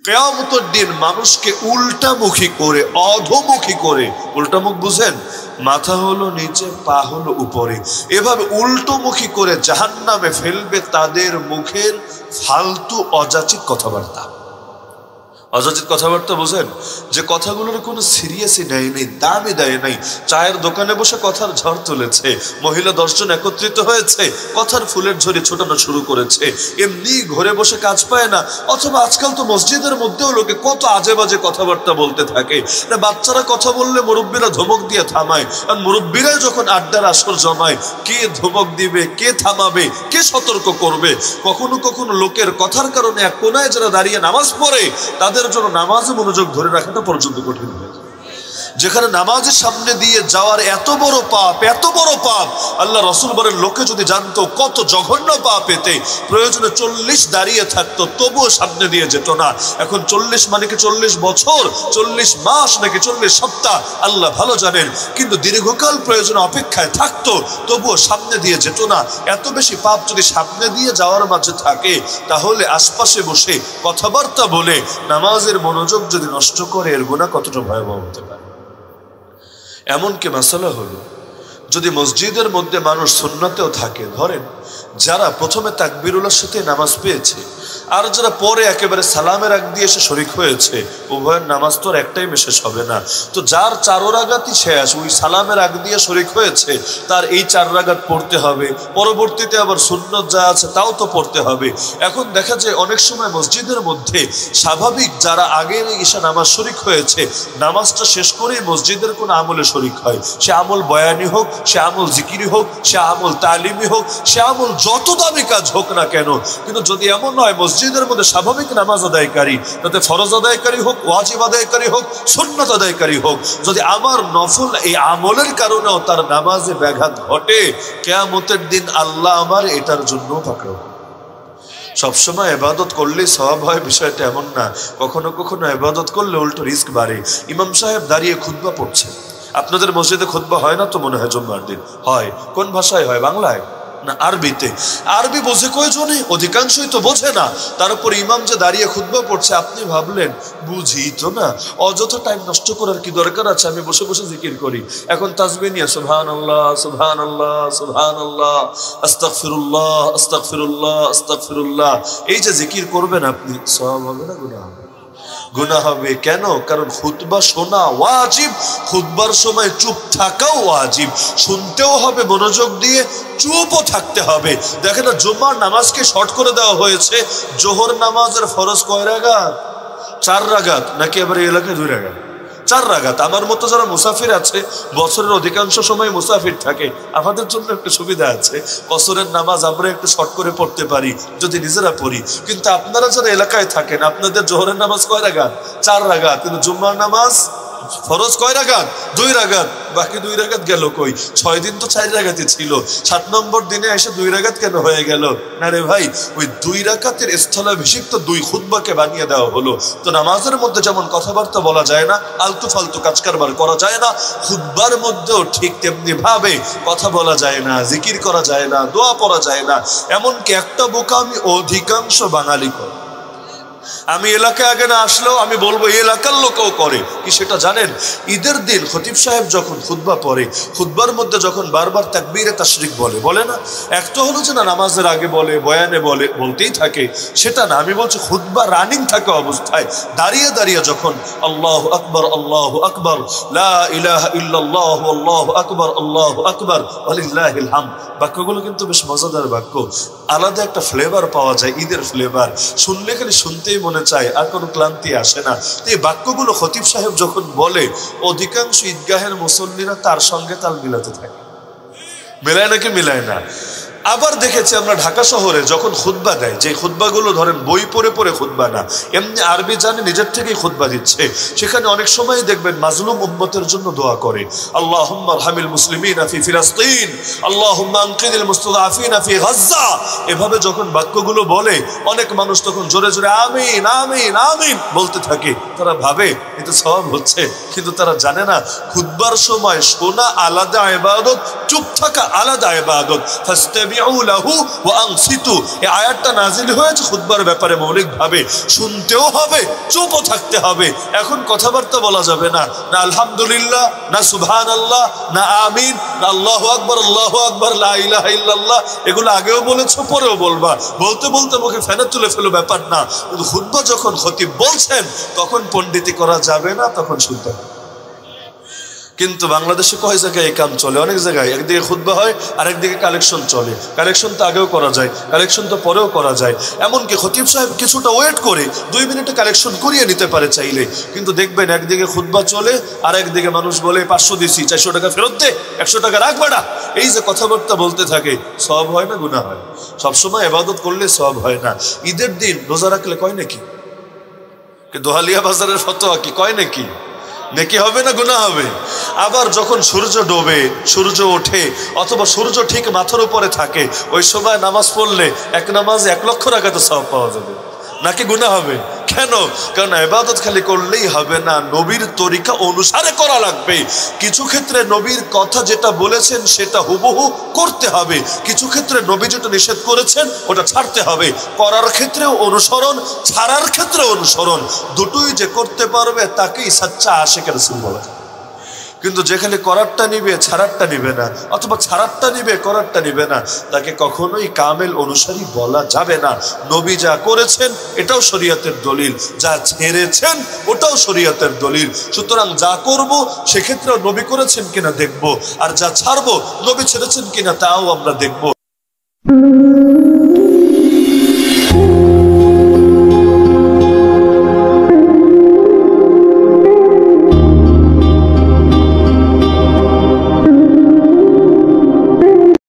কিয়ামতের দিন মানুষকে উল্টামুখী করে, অধোমুখী করে, উল্টামুখ বুঝেন, মাথা হলো নিচে, পা হলো উপরে, এভাবে উল্টোমুখী করে জাহান্নামে ফেলবে তাদের মুখের ফালতু অযাচিত কথাবার্তা। অযাচিত কথাবার্তা বুঝেন, যে কথাগুলোর কোনো সিরিয়াসই নেয় নেই, দামই দেয় নাই। চায়ের দোকানে বসে কথার ঝড় তুলেছে, মহিলা 10 জন একত্রিত হয়েছে, কথার ফুলের ঝড়ি ছোটানো শুরু করেছে, এমনি ঘরে বসে কাজ পায় না। অথবা আজকাল তো মসজিদের মধ্যেও লোকে কত আজে বাজে কথাবার্তা বলতে থাকে না। বাচ্চারা কথা বললে মুরব্বীরা ধমক দিয়ে থামায়, আর মুরব্বীরাই যখন আড্ডার আসর জমায়, কে ধমক দিবে, কে থামাবে, কে সতর্ক করবে? কখনো কখনো লোকের কথার কারণে এক কোনায় যারা দাঁড়িয়ে নামাজ পড়ে তাদের জন্য নামাজে মনোযোগ ধরে রাখাটা পর্যন্ত কঠিন হয়ে যায়। যেখানে নামাজের সামনে দিয়ে যাওয়ার এত বড় পাপ, এত বড় পাপ, আল্লাহ রাসূল বলেন লোকে যদি জানতো কত জঘন্য পাপ এতে, প্রয়োজনে 40 দাঁড়িয়ে থাকতো তবুও সামনে দিয়ে যেত না। এখন 40 মানে কি 40 বছর, 40 মাস নাকি 40 সপ্তাহ, আল্লাহ ভালো জানেন, কিন্তু দীর্ঘকাল প্রয়োজনে অপেক্ষায় থাকতো তবুও সামনে দিয়ে যেত না। এত বেশি পাপ যদি সামনে দিয়ে যাওয়ার মাঝে থাকে, তাহলে আশপাশে বসে কথাবার্তা বলে নামাজের মনোযোগ যদি নষ্ট করে, এর গুনাহ কতটা ভয়াবহ হতে পারে। এমনকি মাসালা হলো, যদি মসজিদের মধ্যে মানুষ সুন্নতেও থাকে, ধরেন যারা প্রথমে তাকবীরুল্লাহর সাথে নামাজ পেয়েছে আর যারা পরে একেবারে সালামের আগ দিয়ে এসে শরীক হয়েছে, উভয়ের নামাজ তো এক টাইমে শেষ হবে না। তো যার 4 রাকাতই শেষ, ওই সালামের আগ দিয়ে শরীক হয়েছে, তার এই 4 রাকাত পড়তে হবে, পরবর্তীতে আবার সুন্নত যা আছে তাও তো পড়তে হবে। এখন দেখা যায় অনেক সময় মসজিদের মধ্যে স্বাভাবিক যারা আগের ঈশা নামাজ শরীক হয়েছে, নামাজটা শেষ করেই মসজিদের কোন আমলে শরীক হয়, সে আমল বয়ানি হোক, সে আমল জিকিরি হোক, সে আমল তালিমি হোক, সে আমল যত দামি কাজ হোক না কেন। কিন্তু যদি এমন হয় মসজিদের মধ্যে স্বাভাবিক নামাজ আদায়কারী, তাতে ফরজ আদায়কারী হোক, ওয়াজিব আদায়কারী হোক, সুন্নাত আদায়কারী হোক, যদি আমার নফল এই আমলের কারণেও তার নামাজে ব্যাঘাত ঘটে, কিয়ামতের দিন আল্লাহ আমার এটার জন্য পাকড়াও। সবসময় ইবাদত করলে সওয়াব হয় বিষয়টা এমন না, কখনো কখনো ইবাদত করলে উল্টো রিস্ক বাড়ে। ইমাম সাহেব দাঁড়িয়ে খুতবা পড়ছেন, আপনাদের মসজিদে খুতবা হয় না তো মনে হয় জুম্মার দিন? হয়। কোন ভাষায় হয়? বাংলায় না আরবিতে? আরবি বোঝে কয়জনে? অধিকাংশই তো বোঝে না। তার উপর ইমাম যে দাঁড়িয়ে খুতবা পড়ছে, আপনি ভাবলেন বুঝি তো না, অযথা টাইম নষ্ট করার কি দরকার আছে, আমি বসে বসে জিকির করি। এখন তাসবিহ নিয়ে সুবহানাল্লাহ সুবহানাল্লাহ সুবহানাল্লাহ আস্তাগফিরুল্লাহ আস্তাগফিরুল্লাহ আস্তাগফিরুল্লাহ, এই যে জিকির করবেন আপনি, সওয়াব হবে না গুনাহ হবে? গুনাহ হবে। কেন? কারণ খুতবা শোনা ওয়াজিব, খুতবার সময় চুপ থাকাও ওয়াজিব, শুনতেও হবে মনোযোগ দিয়ে, চুপও থাকতে হবে। দেখেন না, জুম্মার নামাজকে শর্ট করে দেওয়া হয়েছে। জোহর নামাজের ফরজ কয় রাকাত? 4 রাকাত, নাকি আবার এই এলাকায় 2 রাকাত? 4 রাকাত। আমার মতো যারা মুসাফির আছে, বছরের অধিকাংশ সময় মুসাফির থাকে, আমাদের জন্য একটা সুবিধা আছে, কসরের নামাজ আমরা একটু শর্ট করে পড়তে পারি যদি নিজেরা পড়ি। কিন্তু আপনারা যারা এলাকায় থাকেন, আপনাদের জোহরের নামাজ কয় রাকাত? 4 রাকাত। কিন্তু জুম্মার নামাজ ফরজ কয় রাকাত? 2 রাকাত। বাকি 2 রাকাত গেল কই? 6 দিন তো 4 রাকাতই ছিল, 7 নম্বর দিনে এসে 2 রাকাত কেন হয়ে গেল? না রে ভাই, ওই 2 রাকাতের স্থলাভিষিক্ত 2 খুতবাকে বানিয়ে দেওয়া হলো। তো নামাজের মধ্যে যেমন কথাবার্তা বলা যায় না, আলতু ফালতু কাজ কারবার করা যায় না, খুতবার মধ্যেও ঠিক তেমনি ভাবে কথা বলা যায় না, জিকির করা যায় না, দোয়া পড়া যায় না। এমনকি একটা বোকামি অধিকাংশ বাঙালি করে। আমি এলাকায় আগে না আসলেও আমি বলবো এই এলাকার লোকও করে কি সেটা জানেন? ঈদের দিন খতিব সাহেব যখন খুতবা পড়ে, খুতবার মধ্যে যখন বারবার তাকবীরে তাশরিক বলে না, একটা হলো যে না নামাজের আগে বলে, বয়ানে বলে, বলতেই থাকে, সেটা না। আমি বলছি খুতবা রানিং থাকা অবস্থায় দাঁড়িয়ে দাঁড়িয়ে যখন আল্লাহু আকবার আল্লাহু আকবার লা ইলাহা ইল্লাল্লাহু আল্লাহু আকবার ওয়ালিল্লাহিল হামদ, বাক্যগুলো কিন্তু বেশ মজাদার বাক্য, আলাদা একটা ফ্লেভার পাওয়া যায়, ঈদের ফ্লেভার। শুনলে খালি শুনতেই মনে চায়, আর কোনো ক্লান্তি আসে না। এই বাক্যগুলো খতিব সাহেব যখন বলে, অধিকাংশ ঈদগাহের মুসল্লিরা তার সঙ্গে তাল মিলাতে থাকে। মিলায় নাকি মিলায় না? আবার দেখেছি আমরা ঢাকা শহরে যখন খুতবা দেয়, যে খুতবাগুলো ধরেন বই পড়ে পড়ে খুতবা না, এমনি আরবি জানে, নিজের থেকেই খুতবা দিচ্ছে, সেখানে অনেক সময় দেখবেন মাজলুম উম্মতের জন্য দোয়া করে, আল্লাহুম্মা আরহামিল মুসলিমিনা ফি ফিলিস্তিন, আল্লাহুম্মা আনকিযিল মুস্তাযআফিনা ফি গাজ্জা। এভাবে যখন বাক্যগুলো বলে, অনেক মানুষ তখন জোরে জোরে আমিন আমিন আমিন বলতে থাকে। তারা ভাবে এটা সওয়াব হচ্ছে, কিন্তু তারা জানে না খুতবার সময় শোনা আলাদা ইবাদত, চুপ থাকা আলাদা ইবাদত। ফাস্তাবি ফাসতামিউ লাহু ওয়া আনসিতু। এই আয়াতটা নাজিল হয়েছে খুতবার ব্যাপারে মৌলিকভাবে। শুনতেও হবে, চুপও থাকতে হবে। এখন কথাবার্তা বলা যাবে না, না আলহামদুলিল্লাহ, না সুবহানাল্লাহ, না আমিন, না আল্লাহু আকবার, আল্লাহু আকবার, লা ইলাহা ইল্লাল্লাহ। এগুলো আগেও বলেছো, পরেও বলবা। বলতে বলতে মুখে ফেনা তুলে ফেলো, ব্যাপার না। কিন্তু খুতবা যখন খতিব বলছেন তখন পণ্ডিতি করা যাবে না, তখন শুনতে হবে। কিন্তু বাংলাদেশে কয় জায়গায় এই কাম চলে, অনেক জায়গায় একদিকে খুতবা হয় আর একদিকে কালেকশন চলে। কালেকশন তো আগেও করা যায়, কালেকশন তো পরেও করা যায়। এমনকি খতিব সাহেব কিছুটা ওয়েট করে 2 মিনিটে কালেকশন করিয়ে নিতে পারে চাইলে। কিন্তু দেখবেন একদিকে খুতবা চলে আর একদিকে মানুষ বলে 500 দিছি, 400 টাকা ফেরত দে, 100 টাকা রাখ বাড়া। এই যে কথাবার্তা বলতে থাকে, সওয়াব হয় না গুনাহ হয়? সবসময় ইবাদত করলে সওয়াব হয় না। ঈদের দিন রোজা রাখলে কয় নাকি? দোহালিয়া বাজারের ফতোয়া কি কয় নাকি? নেকি হবে না গুনাহ হবে? আবার যখন সূর্য ডোবে, সূর্য ওঠে, অথবা সূর্য ঠিক মাথার উপরে থাকে, ওই সময় নামাজ পড়লে এক নামাজে 1 লক্ষ রাকাতের সওয়াব পাওয়া যাবে। নাকি গুনাহ হবে? কেন? কারণ ইবাদত খালি করলেই হবে না, নবীর তরিকা অনুসারে করা লাগবে। কিছু ক্ষেত্রে নবীর কথা যেটা বলেছেন সেটা হুবহু করতে হবে, কিছু ক্ষেত্রে নবী যেটা নিষেধ করেছেন ওটা ছাড়তে হবে। করার ক্ষেত্রেও অনুসরণ, ছাড়ার ক্ষেত্রেও অনুসরণ। দুটোই যে করতে পারবে তাকেই সাচ্চা আশিক রাসূল বলা যায়। কিন্তু যেখানে করারটা নিবে ছাড়ারটা নিবে না, অথবা ছাড়ারটা নিবে করারটা নিবে না, তাকে কখনোই কামেল অনুসারী বলা যাবে না। নবী যা করেছেন এটাও শরীয়তের দলিল, যা ছেড়েছেন ওটাও শরীয়তের দলিল। সুতরাং যা করব সেক্ষেত্রেও নবী করেছেন কিনা দেখব, আর যা ছাড়বো নবী ছেড়েছেন কিনা তাও আমরা দেখব।